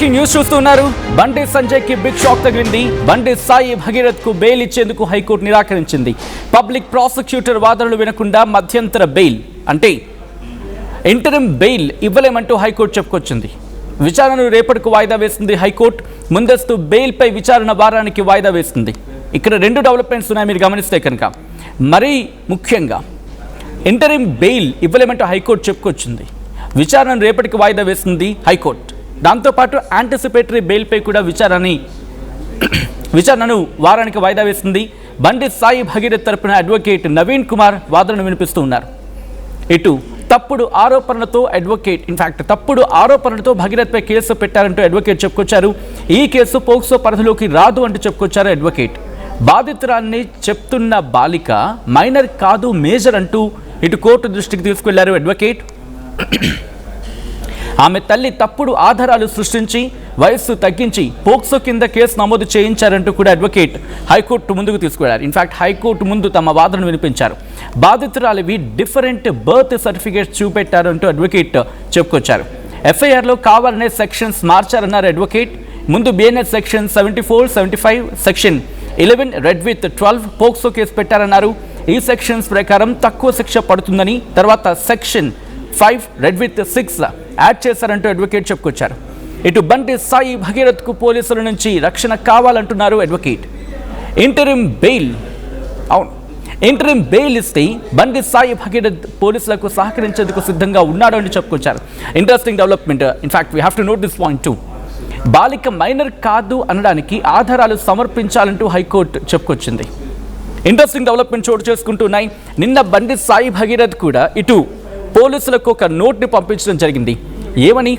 Breaking news చూస్తున్నారు. బండి సంజయ్ కి big shock తగిలింది. బండి సాయి భగీరథ్ కు బెయిల్ ఇచ్చేందుకు హైకోర్టు నిరాకరించింది. పబ్లిక్ ప్రాసిక్యూటర్ వాదనలు వినకుండా మధ్యంతర బెయిల్ అంటే ఇంటరిమ్ బెయిల్ ఇవ్వలేమంటూ హైకోర్టు చెప్పుకొచ్చింది. విచారణను రేపటికి వాయిదా వేసింది హైకోర్టు. ముందస్తు బెయిల్ పై విచారణ వారానికి వాయిదా వేసింది. ఇక్కడ రెండు డెవలప్మెంట్స్ ఉన్నాయి మీరు గమనిస్తే కనుక. మరీ ముఖ్యంగా ఇంటరిమ్ బెయిల్ ఇవ్వలేమంటూ హైకోర్టు చెప్పుకొచ్చింది. విచారణను రేపటికి వాయిదా వేసింది హైకోర్టు. దాంతోపాటు యాంటిసిపేటరీ బెయిల్పై కూడా విచారణను వారానికి వాయిదా వేసింది. బండి సాయి భగీరథ్ తరపున అడ్వకేట్ నవీన్ కుమార్ వాదనను వినిపిస్తూ ఉన్నారు. ఇటు తప్పుడు ఆరోపణలతో భగీరథ్పై కేసు పెట్టారంటూ అడ్వకేట్ చెప్పుకొచ్చారు. ఈ కేసు పోక్సో పరిధిలోకి రాదు అంటూ చెప్పుకొచ్చారు అడ్వకేట్. బాధితురాన్ని చెప్తున్న బాలిక మైనర్ కాదు మేజర్ అంటూ ఇటు కోర్టు దృష్టికి తీసుకెళ్లారు అడ్వకేట్. ఆమె తల్లి తప్పుడు ఆధారాలు సృష్టించి వయస్సు తగ్గించి పోక్సో కింద కేసు నమోదు చేయించారంటూ కూడా అడ్వకేట్ హైకోర్టు ముందుకు తీసుకువెళ్లారు. ఇన్ఫాక్ట్ హైకోర్టు ముందు తమ వాదనను వినిపించారు. బాధితురాలివి డిఫరెంట్ బర్త్ సర్టిఫికేట్స్ చూపెట్టారు అంటూ అడ్వకేట్ చెప్పుకొచ్చారు. ఎఫ్ఐఆర్లో కావాలనే సెక్షన్స్ మార్చారన్నారు అడ్వకేట్. ముందు BNS section 74, 75, section 11 read with 12 POCSO case పెట్టారన్నారు. ఈ సెక్షన్స్ ప్రకారం తక్కువ శిక్ష పడుతుందని, తర్వాత సెక్షన్ 5 రెడ్ విత్ 6 యాడ్ చేశారంటూ అడ్వకేట్ చెప్పుకొచ్చారు. ఇటు బండి సాయి భగీరథ్కు పోలీసుల నుంచి రక్షణ కావాలంటున్నారు అడ్వకేట్. ఇంటరిమ్ బెయిల్ ఇస్తే బండి సాయి భగీరథ్ పోలీసులకు సహకరించేందుకు సిద్ధంగా ఉన్నాడు అని చెప్పుకొచ్చారు. Interesting development. In fact we have to note this point two. బాలిక మైనర్ కాదు అనడానికి ఆధారాలు సమర్పించాలంటూ హైకోర్టు చెప్పుకొచ్చింది. ఇంట్రెస్టింగ్ డెవలప్మెంట్ చోటు చేసుకుంటున్నాయి. నిన్న బండి సాయి భగీరథ్ కూడా ఇటు పోలీసులకు ఒక నోట్ని పంపించడం జరిగింది. ఏమని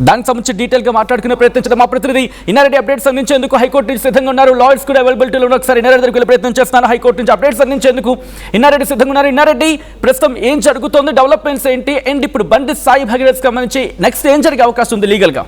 దానికి సంబంధించి డీటెయిల్గా మాట్లాడుకునే ప్రయత్నించడం మా ప్రతినిధి ఇన్నారెడ్డి అప్డేట్స్ అందించేందుకు హైకోర్టు నుంచి సిద్ధంగా ఉన్నారు. లాయర్స్ కూడా అవైలబిలిటీలో ఉన్న ఒకసారి ఇన్నారెడ్డి దగ్గరికి ప్రయత్నం చేస్తున్నాను. హైకోర్టు నుంచి అప్డేట్స్ అందించేందుకు ఇన్నారెడ్డి సిద్ధంగా ఉన్నారు. ఇన్నారెడ్డి, ప్రస్తుతం ఏం జరుగుతోంది, డెవలప్మెంట్స్ ఏంటి, అండ్ ఇప్పుడు బండి సాయి భగీరథ్ సంబంధించి నెక్స్ట్ ఏం జరిగే అవకాశం ఉంది లీగల్గా?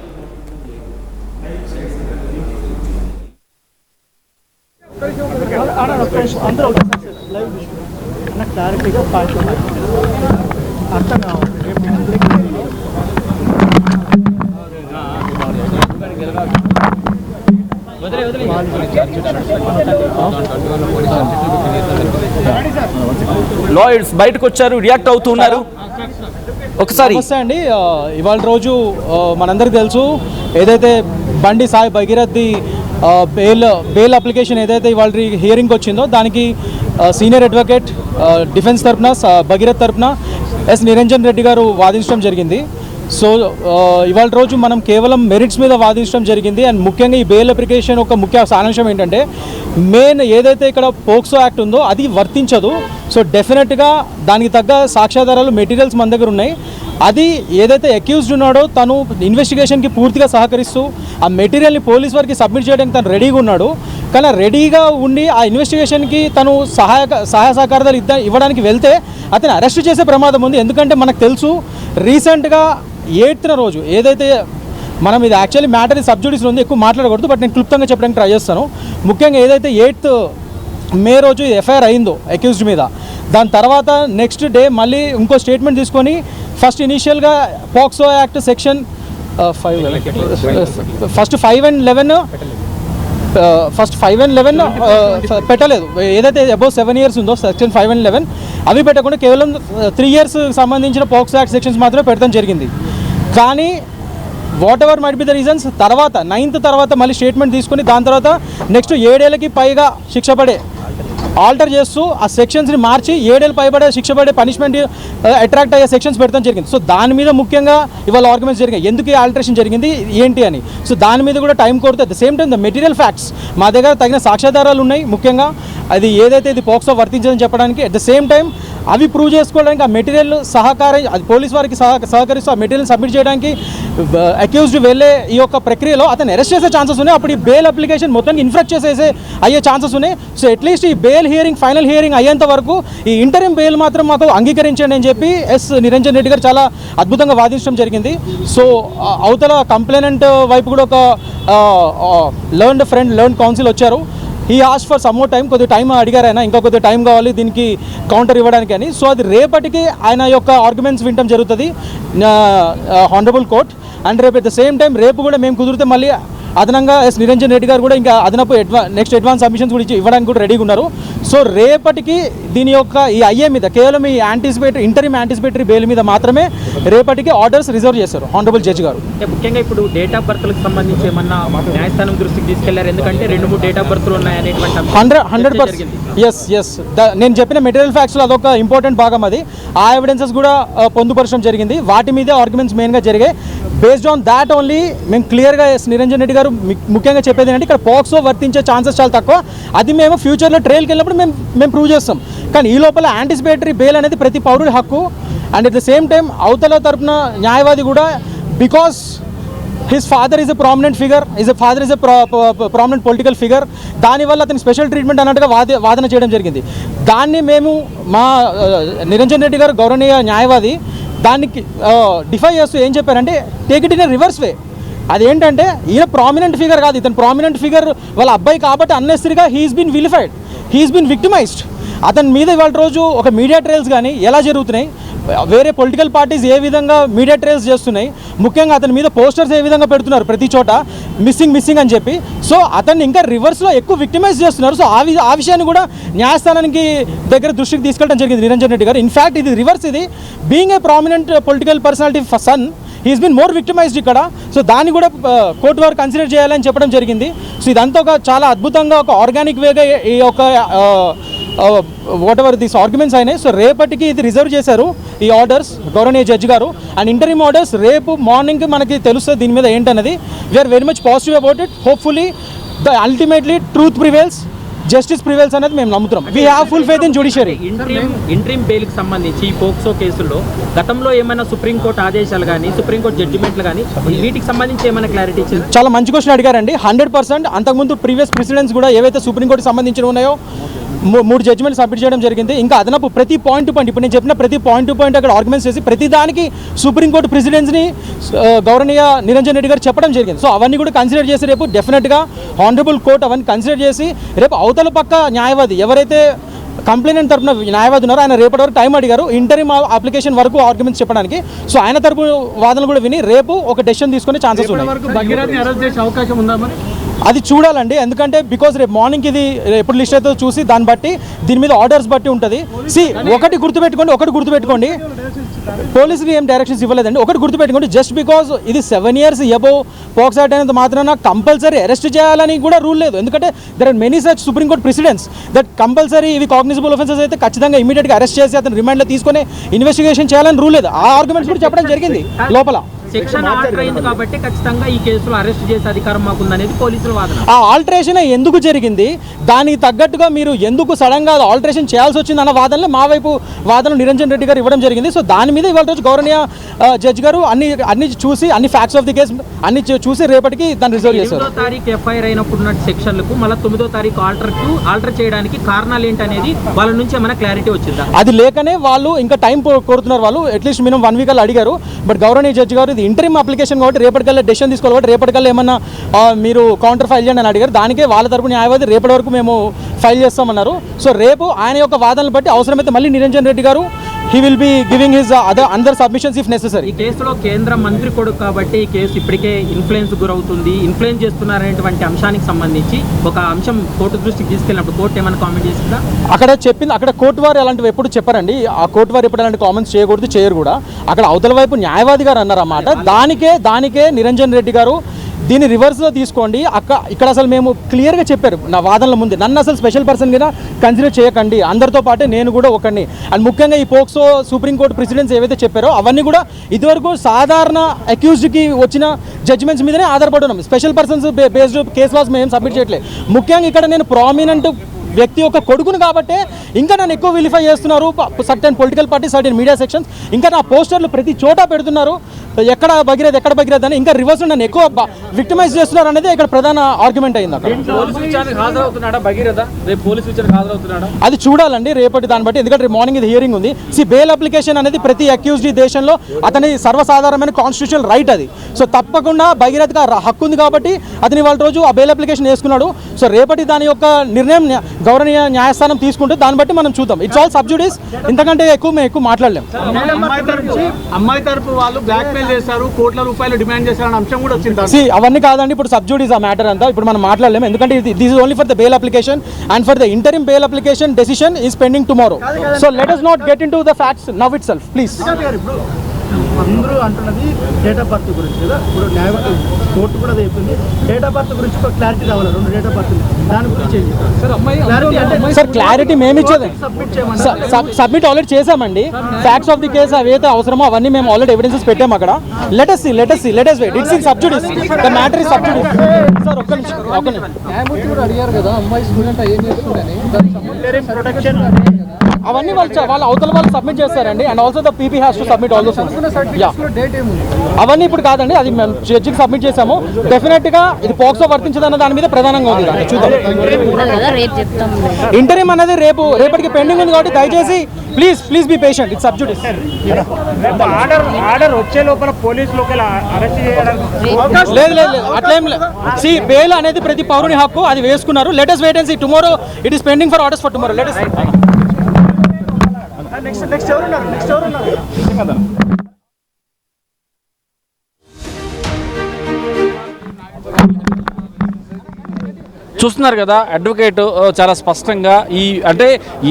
లాయర్స్ బయటకు వచ్చారు, రియాక్ట్ అవుతున్నారు. ఒకసారి అండి, ఇవాళ రోజు మనందరికి తెలుసు ఏదైతే బండి సాయి భగీరథ్ది బెయిల్ అప్లికేషన్ ఏదైతే ఇవాళ హియరింగ్ వచ్చిందో దానికి సీనియర్ అడ్వకేట్ డిఫెన్స్ తరఫున భగీరథ్ తరఫున ఎస్ నిరంజన్ రెడ్డి గారు వాదించడం జరిగింది. సో ఇవాళ రోజు మనం కేవలం మెరిట్స్ మీద వాదించడం జరిగింది. అండ్ ముఖ్యంగా ఈ బెయిల్ అప్లికేషన్ ఒక ముఖ్య సారాంశం ఏంటంటే మెయిన్ ఏదైతే ఇక్కడ పోక్సో యాక్ట్ ఉందో అది వర్తించదు. సో డెఫినెట్గా దానికి తగ్గ సాక్ష్యాధారాలు మెటీరియల్స్ మన దగ్గర ఉన్నాయి. అది ఏదైతే అక్యూజ్డ్ ఉన్నాడో తను ఇన్వెస్టిగేషన్కి పూర్తిగా సహకరిస్తూ ఆ మెటీరియల్ని పోలీస్ వారికి సబ్మిట్ చేయడానికి తను రెడీగా ఉన్నాడు. కానీ రెడీగా ఉండి ఆ ఇన్వెస్టిగేషన్కి తను సహాయ సహకారాలు ఇవ్వడానికి వెళ్తే అతను అరెస్ట్ చేసే ప్రమాదం ఉంది. ఎందుకంటే మనకు తెలుసు రీసెంట్గా 8th రోజు ఏదైతే మనం ఇది యాక్చువల్లీ మ్యాటర్ సబ్జుడిస్లో ఉంది, ఎక్కువ మాట్లాడకూడదు, బట్ నేను క్లుప్తంగా చెప్పడానికి ట్రై చేస్తాను. ముఖ్యంగా ఏదైతే 8th మే రోజు ఎఫ్ఐఆర్ అయిందో అక్యూజ్డ్ మీద, దాని తర్వాత నెక్స్ట్ డే మళ్ళీ ఇంకో స్టేట్మెంట్ తీసుకొని ఫస్ట్ ఇనీషియల్గా పోక్సో యాక్ట్ సెక్షన్ 5 and 11 పెట్టలేదు. ఏదైతే అబౌవ్ 7 years ఉందో సెక్షన్ 5 and 11 అవి పెట్టకుండా కేవలం 3 years సంబంధించిన పోక్సో యాక్ట్ సెక్షన్స్ మాత్రమే పెట్టడం జరిగింది. కానీ what ever might be the reasons తర్వాత 9th తర్వాత మళ్ళీ స్టేట్మెంట్ తీసుకొని దాని తర్వాత నెక్స్ట్ 7 ఏళ్ళకి పైగా శిక్ష పడే ఆల్టర్ చేస్తూ ఆ సెక్షన్స్ని మార్చి 7 ఏళ్ళు పైబడే శిక్ష పడే పనిష్మెంట్ అట్రాక్ట్ అయ్యే సెక్షన్స్ పెడతాం జరిగింది. సో దాని మీద ముఖ్యంగా ఇవాళ ఆర్గ్యుమెంట్స్ జరిగాయి, ఎందుకు ఈ ఆల్టరేషన్ జరిగింది ఏంటి అని. సో దాని మీద కూడా టైం కోరితే at the same time the material facts మా దగ్గర తగిన సాక్ష్యాధారాలు ఉన్నాయి. ముఖ్యంగా అది ఏదైతే ఇది పోక్సో వర్తించదని చెప్పడానికి అట్ ద సేమ్ టైం అవి ప్రూవ్ చేసుకోవడానికి ఆ మెటీరియల్ అది పోలీస్ వారికి సహకరిస్తూ ఆ మెటీరియల్ సబ్మిట్ చేయడానికి అక్యూజ్డ్ వెళ్ళే ఈ యొక్క ప్రక్రియలో అతను అరెస్ట్ చేసే ఛాన్సెస్ ఉన్నాయి. అప్పుడు ఈ బెయిల్ అప్లికేషన్ మొత్తానికి ఇన్ఫ్రాక్ట్ అయ్యే ఛాన్సెస్ ఉన్నాయి. సో అట్లీస్ట్ ఈ బెయిల్ హియరింగ్ ఫైనల్ హియరింగ్ అయ్యేంత వరకు ఈ ఇంటరిమ్ బెయిల్ మాత్రం మాతో అంగీకరించండి అని చెప్పి ఎస్ నిరంజన్ రెడ్డి గారు చాలా అద్భుతంగా వాదించడం జరిగింది. సో అవతల కంప్లైనెంట్ వైపు కూడా ఒక లర్న్ కౌన్సిల్ వచ్చారు. He ask for some more time, కొద్దిగా టైం అడిగారు ఆయన, ఇంకా కొద్దిగా టైం కావాలి దీనికి కౌంటర్ ఇవ్వడానికి అని. సో అది రేపటికి ఆయన యొక్క ఆర్గ్యుమెంట్స్ వినడం జరుగుతుంది హానరబుల్ కోర్ట్. అండ్ రేపు అట్ ద సేమ్ టైం రేపు కూడా మేము కుదిరితే మళ్ళీ అదనంగా నిరంజన్ రెడ్డి గారు కూడా ఇంకా అదనపు నెక్స్ట్ అడ్వాన్స్ సబ్మిషన్స్ కూడా ఇవ్వడానికి కూడా రెడీగా ఉన్నారు. సో రేపటికి దీని యొక్క ఈ ఐఏ మీద కేవలం ఈ ఇంటరిమ్ యాంటిసిపేటరీ బెయిల్ మీద మాత్రమే రేపటికి ఆర్డర్స్ రిజర్వ్ చేశారు హానరబుల్ జడ్జి గారు. ముఖ్యంగా ఇప్పుడు డేట్ ఆఫ్ బర్త్లకు సంబంధించి ఏమన్నా న్యాయస్థానం దృష్టికి తీసుకెళ్లారు, ఎందుకంటే 2-3 డేట్ ఆఫ్ బర్త్లు ఉన్నాయనేటువంటి 100% ఎస్ నేను చెప్పిన మెటీరియల్ ఫ్యాక్ట్స్లో అదొక ఇంపార్టెంట్ భాగం. అది ఆ ఎవిడెన్సెస్ కూడా పొందుపరచడం జరిగింది. వాటి మీదే ఆర్గ్యుమెంట్స్ మెయిన్గా జరిగాయి. బేస్డ్ ఆన్ దాట్ ఓన్లీ మేము క్లియర్గా నిరంజన్ రెడ్డి గారు ముఖ్యంగా చెప్పేది ఏంటంటే ఇక్కడ పోక్సో వర్తించే ఛాన్సెస్ చాలా తక్కువ. అది మేము ఫ్యూచర్లో ట్రయల్కి వెళ్ళినప్పుడు మేము ప్రూవ్ చేస్తాం. కానీ ఈ లోపల యాంటిసిపేటరీ బెయిల్ అనేది ప్రతి పౌరుడి హక్కు. And at the same time అవతల తరపున న్యాయవాది కూడా because his father is a prominent figure, father is a prominent political figure, దానివల్ల అతని స్పెషల్ ట్రీట్మెంట్ అన్నట్టుగా వాదన చేయడం జరిగింది. దాన్ని మేము మా నిరంజన్ రెడ్డి గారు గౌరవనీయ న్యాయవాది దానికి డిఫై చేస్తూ ఏం చెప్పారంటే take it in a reverse way. అదేంటంటే ఈయన ప్రామినెంట్ ఫిగర్ కాదు, ఇతను ప్రామినెంట్ ఫిగర్ వాళ్ళ అబ్బాయి కాబట్టి అన్నెసరీగా he's been vilified, he's been victimized. అతని మీద ఇవాళ రోజు ఒక మీడియా ట్రయల్స్ కానీ ఎలా జరుగుతున్నాయి, వేరే పొలిటికల్ పార్టీస్ ఏ విధంగా మీడియా ట్రయల్స్ చేస్తున్నాయి, ముఖ్యంగా అతని మీద పోస్టర్స్ ఏ విధంగా పెడుతున్నారు ప్రతి చోట మిస్సింగ్ అని చెప్పి. సో అతన్ని ఇంకా రివర్స్లో ఎక్కువ విక్టిమైజ్ చేస్తున్నారు. సో ఆ విషయాన్ని కూడా న్యాయస్థానానికి దగ్గర దృష్టికి తీసుకెళ్ళడం జరిగింది నిరంజన్ రెడ్డి గారు. ఇన్ఫ్యాక్ట్ ఇది రివర్స్, ఇది being a prominent political personality son he's been more victimized ఇక్కడ. సో దాన్ని కూడా కోర్టు వారు కన్సిడర్ చేయాలని చెప్పడం జరిగింది. సో ఇదంతా ఒక చాలా అద్భుతంగా ఒక ఆర్గానిక్ వేగా ఈ యొక్క వాట్ ఎవర్ దీస్ ఆర్గ్యుమెంట్స్ అయినాయి. సో రేపటికి ఇది రిజర్వ్ చేశారు ఈ ఆర్డర్స్ గౌరవనీయ జడ్జి గారు. అండ్ ఇంటరిమ్ ఆర్డర్స్ రేపు మార్నింగ్కి మనకి తెలుస్తుంది దీని మీద ఏంటన్నది. We're very much positive about it. Hopefully ultimately truth prevails, justice prevails అనేది మేము నమ్ముతున్నాం. We have full faith in judiciary. Interim బెయిల్కి సంబంధించి ఈ పోక్సో కేసుల్లో గతంలో ఏమైనా సుప్రీంకోర్టు ఆదేశాలు కానీ సుప్రీంకోర్టు జడ్జిమెంట్లు కానీ వీటికి సంబంధించి ఏమైనా క్లారిటీ ఇచ్చింది? చాలా మంచి క్వశ్చన్ అడిగారండి. 100% అంతకుముందు ప్రీవియస్ ప్రెసిడెంట్స్ కూడా ఏవైతే సుప్రీంకోర్టు సంబంధించినవి ఉన్నాయో 3 జడ్జిమెంట్ సబ్మిట్ చేయడం జరిగింది. ఇంకా అదనపు ప్రతి పాయింట్ టు పాయింట్ ఇప్పుడు నేను చెప్పిన ప్రతి పాయింట్ టు పాయింట్ అక్కడ ఆర్గ్యుమెంట్స్ చేసి ప్రతి దానికి సుప్రీంకోర్టు ప్రెసిడెంట్స్ని గౌరవనీయ నిరంజన్ రెడ్డి గారు చెప్పడం జరిగింది. సో అవన్నీ కూడా కన్సిడర్ చేసి రేపు డెఫినెట్గా హానరబుల్ కోర్ట్ అవన్నీ కన్సిడర్ చేసి రేపు అవతల పక్క న్యాయవాది ఎవరైతే కంప్లైంట్ తరపున న్యాయవాది ఉన్నారో ఆయన రేపటి వరకు టైం అడిగారు ఇంటరిమ్ అప్లికేషన్ వరకు ఆర్గ్యుమెంట్స్ చెప్పడానికి. సో ఆయన తరపు వాదనలు కూడా విని రేపు ఒక డెసిషన్ తీసుకునే ఛాన్సెస్ ఉన్నాయి. అది చూడాలండి, ఎందుకంటే బికాజ్ రేపు మార్నింగ్కి ఇది ఎప్పుడు లిస్ట్ అవుతుందో చూసి దాన్ని బట్టి దీని మీద ఆర్డర్స్ బట్టి ఉంటుంది. ఒకటి గుర్తుపెట్టుకోండి పోలీసులు ఏం డైరెక్షన్స్ ఇవ్వలేదండి. ఒకటి గుర్తుపెట్టుకోండి, జస్ట్ బికాజ్ ఇది 7 years అబోవ్ పోక్సో యాక్ట్ అనేది మాత్రాన కంపల్సరీ అరెస్ట్ చేయాలని కూడా రూల్ లేదు. ఎందుకంటే there are many such supreme court precedents that compulsory ఇవి కాగ్నిజబుల్ ఆఫెన్సెస్ అయితే ఖచ్చితంగా ఇమీడియట్గా అరెస్ట్ చేసి అతను రిమాండ్లో తీసుకొని ఇన్వెస్టిగేషన్ చేయాలని రూల్ లేదు. ఆ ఆర్గ్యుమెంట్స్ కూడా చెప్పడం జరిగింది లోపల. సెక్షన్ ఆర్డర్ అయింది కాబట్టి ఖచ్చితంగా ఈ కేసులో అరెస్ట్ చేసే అధికారం మాకుందనేది పోలీసుల వాదన. ఆ ఆల్టరేషన్ ఎందుకు జరిగింది, దానికి తగ్గట్టుగా మీరు ఎందుకు సడన్గా ఆల్టరేషన్ చేయాల్సి వచ్చింది అన్న వాదనలో మా వైపు వాదనలు నిరంజన్ రెడ్డి గారు ఇవ్వడం జరిగింది. సో దాని మీద ఇవాళ రోజు గౌరవనీయ జడ్జి గారు అన్ని చూసి అన్ని ఫ్యాక్ట్స్ ఆఫ్ ది కేసు అన్ని చూసి రేపటికి దాన్ని రిజర్వ్ చేశారు. 8వ తారీఖు ఎఫ్ఐఆర్ అయినప్పుడు ఉన్న సెక్షన్లకు మళ్ళీ 9వ తారీఖు ఆల్టర్ చేయడానికి కారణాలు ఏంటనేది వాళ్ళ నుంచి ఏమైనా క్లారిటీ వచ్చిందా? అది లేకనే వాళ్ళు ఇంకా టైం కోరుతున్నారు. వాళ్ళు అట్లీస్ట్ మినిమం 1 week అలా అడిగారు. బట్ గౌరవనీయ జడ్జి గారు ఇది ఇంటరిమ్ అప్లికేషన్ కాబట్టి రేపటికల్లా డెసిషన్ తీసుకోవాలి కాబట్టి రేపటికల్లా ఏమన్నా మీరు కౌంటర్ ఫైల్ చేయండి అని అడిగారు. దానికే వాళ్ళ తరపున న్యాయవాది రేపటి వరకు మేము ఫైల్ చేస్తామన్నారు. సో రేపు ఆయన యొక్క వాదనలు బట్టి అవసరమైతే మళ్ళీ నిరంజన్ రెడ్డి గారు he will be giving his other submissions if necessary. ఈ కేసులో కేంద్ర మంత్రి కొడుకు కాబట్టి ఈ కేసు ఇప్పటికే ఇన్ఫ్లుయెన్స్ గురవుతుంది, ఇన్ఫ్లుయెన్స్ చేస్తున్నారనేటువంటి అంశానికి సంబంధించి ఒక అంశం కోర్టు దృష్టికి తీసుకెళ్ళినప్పుడు కోర్టు ఏమైనా కామెంట్ చేసిందా? అక్కడ కోర్టు వారు అలాంటివి ఎప్పుడు చెప్పారండి. ఆ కోర్టు వారు ఎప్పుడు అలాంటి కామెంట్స్ చేయకూడదు, చేయరు కూడా. అక్కడ అవతల వైపు న్యాయవాది గారు అన్నారన్నమాట. దానికే నిరంజన్ రెడ్డి గారు దీన్ని రివర్స్లో తీసుకోండి. ఇక్కడ అసలు మేము క్లియర్గా చెప్పారు నా వాదనల ముందు, నన్ను అసలు స్పెషల్ పర్సన్ కింద కన్సిడర్ చేయకండి, అందరితో పాటే నేను కూడా ఒకరిని. అండ్ ముఖ్యంగా ఈ పోక్సో సుప్రీంకోర్టు ప్రెసిడెంట్స్ ఏవైతే చెప్పారో అవన్నీ కూడా ఇదివరకు సాధారణ అక్యూజ్డ్కి వచ్చిన జడ్జిమెంట్స్ మీదనే ఆధారపడి ఉన్నాం. Special persons based case loss మేము సబ్మిట్ చేయట్లేదు. ముఖ్యంగా ఇక్కడ నేను ప్రామినెంట్ వ్యక్తి యొక్క కొడుకును కాబట్టే ఇంకా నన్ను ఎక్కువ విలిఫై చేస్తున్నారు certain political party, certain media sections. ఇంకా నా పోస్టర్లు ప్రతి చోట పెడుతున్నారు, ఎక్కడ భగీరథ్ అని. ఇంకా రివర్స్ నన్ను ఎక్కువ విక్టిమైజ్ చేస్తున్నారు అనేది ఇక్కడ ప్రధాన ఆర్గ్యుమెంట్ అయింది. అక్కడ అది చూడాలండి రేపటి దాన్ని బట్టి, ఎందుకంటే మార్నింగ్ ఇది హియరింగ్ ఉంది. బెయిల్ అప్లికేషన్ అనేది ప్రతి అక్యూజ్డ్ దేశంలో అతని సర్వసాధారణమైన కాన్స్టిట్యూషనల్ రైట్ అది. సో తప్పకుండా భగీరథ్గా హక్కు ఉంది కాబట్టి అతని వాళ్ళ రోజు ఆ బెయిల్ అప్లికేషన్ వేసుకున్నాడు. సో రేపటి దాని యొక్క నిర్ణయం గౌరవనీయ న్యాయస్థానం తీసుకుంటే దాన్ని బట్టి మనం చూద్దాం. It's all sub judice. ఇంతకంటే మేము ఎక్కువ మాట్లాడలేం. అమ్మాయి తరపు వాళ్ళు బ్లాక్ మెయిల్ చేశారు, కోట్ల రూపాయలు డిమాండ్ చేశారన్న అంశం కూడా వచ్చింది. అవన్నీ కాదండి, ఇప్పుడు సబ్జుడిస్ ఆ మ్యాటర్ అంతా ఇప్పుడు మనం మాట్లాడలేము. ఎందుకంటే this is only for the bail application and for the interim bail application decision is pending tomorrow. So let us not get into the facts now itself, please. అందరూ అంటున్నది డేట్ ఆఫ్ బర్త్ గురించి కదా. ఇప్పుడు court కూడా చెప్పింది date of birth గురించి ఒక clarity రావాలి. 2 డేట్ ఆఫ్ బర్త్ దాని గురించి సార్ క్లారిటీ మేము ఇచ్చేది సబ్మిట్ ఆల్రెడీ చేసామండి. ఫ్యాక్ట్స్ ఆఫ్ ది కేసు ఏవైతే అవసరమో అవన్నీ మేము ఆల్రెడీ ఎవిడెన్సెస్ పెట్టాము అక్కడ. Let us see wait. It's in sub judice. The matter is sub judice. Sir ఒక్క నిమిషం. న్యాయమూర్తి కూడా అడిగారు కదా అమ్మాయి స్టూడెంట్ ఏం చేస్తుందని, ప్రొటెక్షన్ అవన్నీ వాళ్ళ అవతల వాళ్ళు సబ్మిట్ చేస్తారండి. And also the PP has to submit all those అవన్నీ ఇప్పుడు కాదండి, అది మేము జడ్జికి సబ్మిట్ చేసాము. డెఫినెట్ గా ఇది పోక్సో వర్తించదన్న దాని మీద ప్రధానంగా ఉంది. చూద్దాం. ఇంటరిమ్ అనేది రేపటికి పెండింగ్ ఉంది కాబట్టి దయచేసి please be patient. It's sub judice. Order వచ్చే లోపల పోలీసులు అరెస్ట్ చేయడానికి లేదు అట్లేం లేదు. సి బెయిల్ అనేది ప్రతి పౌరుని హక్కు, అది వేసుకున్నారు. Let us wait and see. Tomorrow it is pending for orders for tomorrow. Let us next ఎవరున్నారు? చూస్తున్నారు కదా, అడ్వకేట్ చాలా స్పష్టంగా ఈ అంటే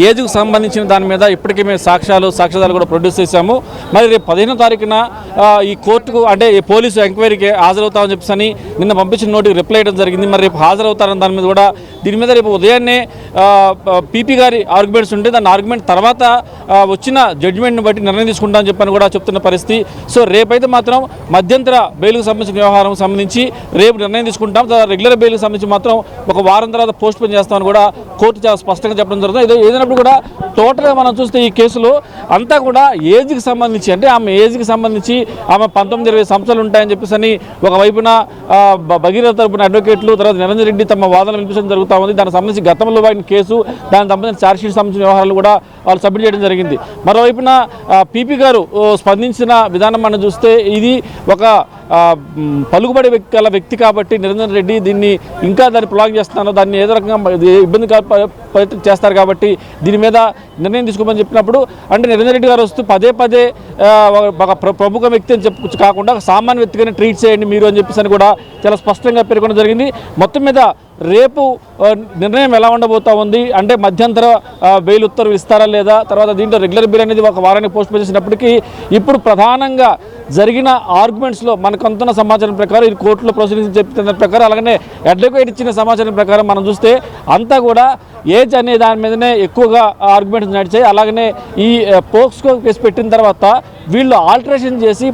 ఏజ్కు సంబంధించిన దాని మీద ఇప్పటికే మేము సాక్ష్యాధారాలు కూడా ప్రొడ్యూస్ చేశాము. మరి రేపు 15వ తారీఖున ఈ కోర్టుకు అంటే ఈ పోలీసు ఎంక్వైరీకి హాజరవుతామని చెప్పేసి నిన్న పంపించిన నోటికి రిప్లై ఇవ్వడం జరిగింది. మరి రేపు హాజరవుతారని దాని మీద కూడా దీని మీద రేపు ఉదయాన్నే పీపీ గారి ఆర్గ్యుమెంట్స్ ఉంటే దాని ఆర్గ్యుమెంట్ తర్వాత వచ్చిన జడ్జిమెంట్ని బట్టి నిర్ణయం తీసుకుంటామని చెప్పని కూడా చెప్తున్న పరిస్థితి. సో రేపైతే మాత్రం మధ్యంతర బెయిల్కు సంబంధించిన వ్యవహారం సంబంధించి రేపు నిర్ణయం తీసుకుంటాం. రెగ్యులర్ బెయిల్కి సంబంధించి మాత్రం ఒక వారం తర్వాత పోస్ట్ పోన్ చేస్తామని కూడా కోర్టు చాలా స్పష్టంగా చెప్పడం జరుగుతుంది. ఏదైనప్పుడు కూడా టోటల్గా మనం చూస్తే ఈ కేసులో అంతా కూడా ఏజ్కి సంబంధించి అంటే ఆమె ఏజ్కి సంబంధించి ఆమె 19-20 సంవత్సరాలు ఉంటాయని చెప్పేసి ఒకవైపున భగీరథ తరపున అడ్వకేట్లు, తర్వాత నిరంజన్ రెడ్డి తమ వాదనలు వినిపించడం జరుగుతూ ఉంది. దానికి సంబంధించి గతంలో వాడిన కేసు, దానికి సంబంధించిన ఛార్జ్షీట్ సంబంధించిన వ్యవహారాలు కూడా వాళ్ళు సబ్మిట్ చేయడం జరిగింది. మరోవైపున పీపీ గారు స్పందించిన విధానం మనం చూస్తే ఇది ఒక పలుకుబడి వ్యక్తి కాబట్టి నిరంజన్ రెడ్డి దీన్ని ఇంకా దాన్ని ప్రొలాంగ్ చేస్తున్నాను, దాన్ని ఏదో రకంగా ఇబ్బంది చేస్తారు కాబట్టి దీని మీద నిర్ణయం తీసుకోమని చెప్పినప్పుడు అంటే నిరంజన్ రెడ్డి గారు వస్తూ పదే ఒక ప్రముఖ వ్యక్తి అని చెప్పు కాకుండా సామాన్య వ్యక్తిగానే ట్రీట్ చేయండి మీరు అని చెప్పేసి కూడా చాలా స్పష్టంగా పేర్కొనడం జరిగింది. మొత్తం మీద రేపు నిర్ణయం ఎలా ఉండబోతా ఉంది అంటే మధ్యంతర బెయిల్ ఉత్తర్వు ఇస్తారా లేదా, తర్వాత దీంట్లో రెగ్యులర్ బెయిల్ అనేది ఒక వారానికి పోస్ట్ పోన్ చేసినప్పటికీ ఇప్పుడు ప్రధానంగా జరిగిన ఆర్గ్యుమెంట్స్లో మనకు అందుతున్న సమాచారం ప్రకారం ఇది కోర్టులో ప్రొసీడింగ్స్ చెప్తున్న ప్రకారం అలాగనే అడ్వకేట్ ఇచ్చిన సమాచారం ప్రకారం మనం చూస్తే అంతా కూడా ఏజ్ అనే దాని మీదనే ఎక్కువగా ఆర్గ్యుమెంట్స్ నడిచాయి. అలాగనే ఈ పోక్స్కో కేసు పెట్టిన తర్వాత వీళ్ళు ఆల్టరేషన్ చేసి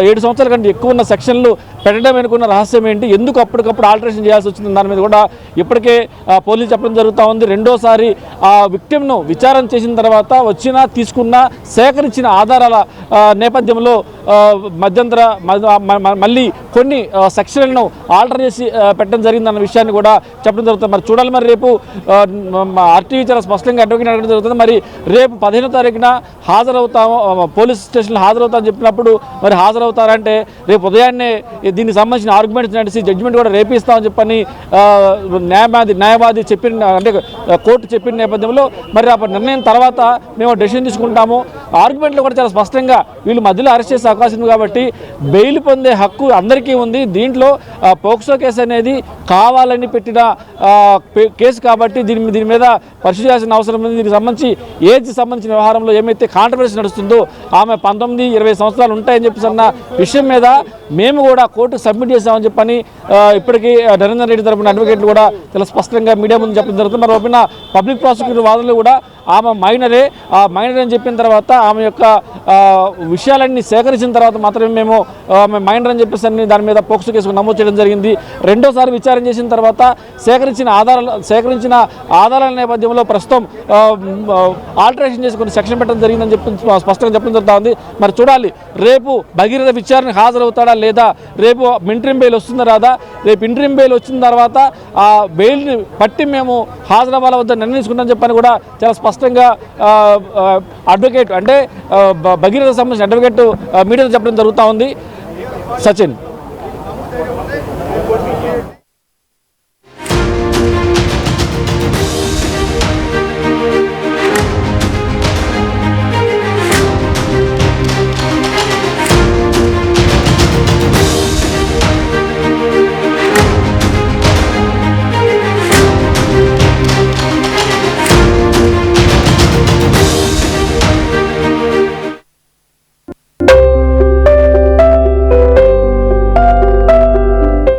7 సంవత్సరాల కంటే ఎక్కువ ఉన్న సెక్షన్లు పెట్టడం వెనుకున్న రహస్యం ఏంటి, ఎందుకు అప్పటికప్పుడు ఆల్టరేషన్ చేయాల్సి వచ్చింది దాని మీద కూడా ఇప్పటికే పోలీసు చెప్పడం జరుగుతూ ఉంది. రెండోసారి ఆ విక్టిమ్ను విచారణ చేసిన తర్వాత తీసుకున్న సేకరించిన ఆధారాల నేపథ్యంలో మధ్యంతర మళ్ళీ కొన్ని సెక్షన్లను ఆల్టర్ చేసి పెట్టడం జరిగిందన్న విషయాన్ని కూడా చెప్పడం జరుగుతుంది. మరి చూడాలి, మరి రేపు ఆర్టీవీ చాలా స్పష్టంగా అడ్వకేట్ అడగడం జరుగుతుంది. మరి రేపు 15వ తారీఖున హాజరవుతాము, పోలీస్ స్టేషన్లో హాజరవుతామని చెప్పినప్పుడు మరి హాజరవుతారంటే రేపు ఉదయాన్నే దీనికి సంబంధించిన ఆర్గ్యుమెంట్స్ నడిచి జడ్జిమెంట్ కూడా రేపు ఇస్తామని చెప్పని న్యాయవాది చెప్పిన అంటే కోర్టు చెప్పిన నేపథ్యంలో మరి ఆ నిర్ణయం తర్వాత మేము డెసిషన్ తీసుకుంటాము. ఆర్గ్యుమెంట్లో కూడా చాలా స్పష్టంగా వీళ్ళు మధ్యలో అరెస్ట్ చేసే అవకాశం ఉంది కాబట్టి బెయిల్ పొందే హక్కు అందరికీ ఉంది. దీంట్లో పోక్సో కేసు అనేది కావాలని పెట్టిన కేసు కాబట్టి దీని మీద పరిశీలించాల్సిన అవసరం ఉంది. దీనికి సంబంధించి ఏజ్ సంబంధించిన వ్యవహారంలో ఏమైతే కాంట్రవర్సీ నడుస్తుందో ఆమె 19-20 సంవత్సరాలు ఉంటాయని చెప్పేసి అన్న విషయం మీద మేము కూడా కోర్టు సబ్మిట్ చేసామని చెప్పని ఇప్పటికీ నిరంజన్ రెడ్డి తరపున అడ్వకేట్లు కూడా చాలా స్పష్టంగా మీడియా ముందు చెప్పడం జరుగుతుంది. మరి ఓపెన్ పబ్లిక్ ప్రాసిక్యూటర్ వాదనలు కూడా ఆమె మైనరే అని చెప్పిన తర్వాత ఆమె యొక్క విషయాలన్నీ సేకరించిన తర్వాత మాత్రమే మేము ఆమె మైనర్ అని చెప్పేసి దాని మీద పోక్సో కేసు నమోదు చేయడం జరిగింది. రెండోసారి విచారణ చేసిన తర్వాత సేకరించిన ఆధారాల నేపథ్యంలో ప్రస్తుతం ఆల్టరేషన్ చేసి కొన్ని సెక్షన్ పెట్టడం జరిగిందని చెప్పి స్పష్టంగా చెప్పడం జరుగుతూ ఉంది. మరి చూడాలి రేపు భగీరథ విచారణకు హాజరవుతాడా లేదా, రేపు ఇంటరిమ్ బెయిల్ వస్తుందా రాదా, రేపు ఇంటరిమ్ బెయిల్ వచ్చిన తర్వాత ఆ బెయిల్ని బట్టి మేము హాజరవ్వాల వద్ద నిర్ణయించుకుంటామని చెప్పని కూడా చాలా స్పష్టంగా అడ్వకేట్ అంటే భగీరథ సంబంధించిన అడ్వకేట్ మీడియాతో చెప్పడం జరుగుతూ ఉంది. సచిన్.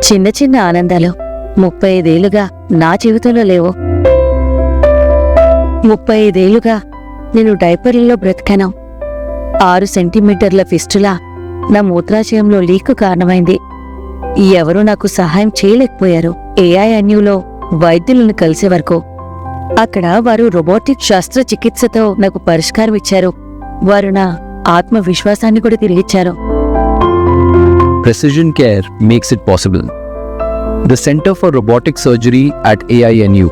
చిన్న చిన్న ఆనందాలు 35 ఏళ్లుగా నా జీవితంలో లేవు. 35 ఏళ్లుగా నేను డైపర్లలో బ్రతికాను. 6 సెంటీమీటర్ల ఫిస్టులా నా మూత్రాశయంలో లీకు కారణమైంది. ఎవరూ నాకు సహాయం చేయలేకపోయారు. AINUలో వైద్యులను కలిసే వరకు. అక్కడ వారు రోబోటిక్ శస్త్రచికిత్సతో నాకు పరిష్కారం ఇచ్చారు. వారు నా ఆత్మవిశ్వాసాన్ని కూడా తిరిగిచ్చారు. Precision Care makes it possible. The Center for Robotic Surgery at AINU